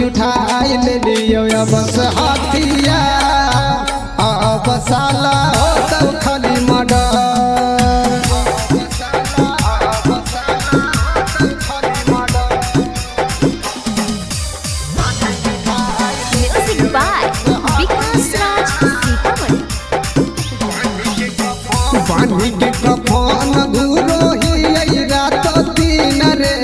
उठाई ले लियो या बस हाथिया अब साला हो तो खाली मर्डर। पानी के कफन घूरो ही रात दिन रे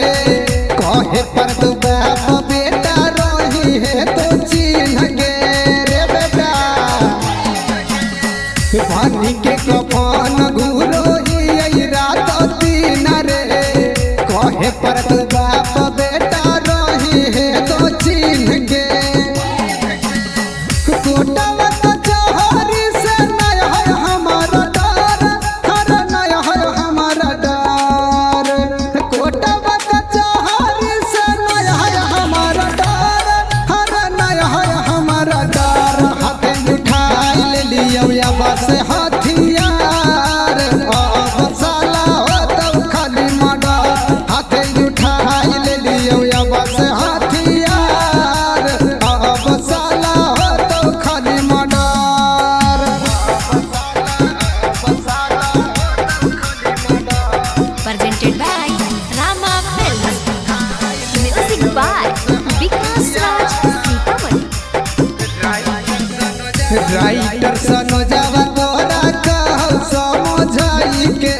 कहे पर तू बाप बेटा रही है तो चिन्ह गे रे बेटा। पानी के कफन घूरो ही रात दिन रे कहे पर तू बाप बेटा रही है तो चिन्ह गे। बस हथियार अब साला हो तो खाली मर्डर। हाथ उठाई ले लियो या बस हथियार अब साला हो तो खाली murder. Presented by Rama Films. Music by Vikas Raj Sitaman. Writer सनोजावा तोरा कहल समझाई के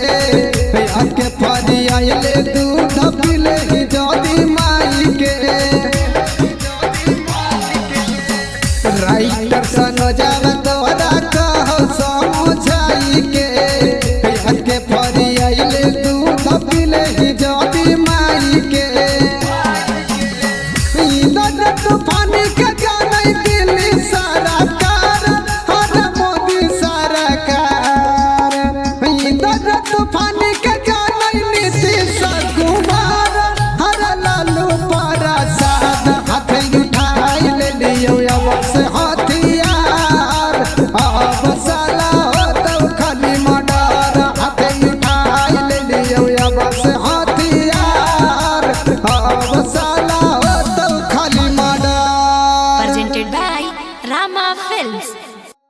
आके फरियाले दूध पिले ही जदी माई के। राइटर सनोजावा तोरा कहल समझाई के आके फरियाले दूध पिले ही जदी माई के। इधर तूफान के जाने दिल्ली सारा तूफान के जाने नीतीश कुमार हर लालू प्रसाद। हाथ उठाई ले लियो या बस हथियार अब साला हो तो खाली मर्डर। हाथ उठाई ले लियो या बस हथियार अब साला हो तो खाली murder. Presented by Rama Films.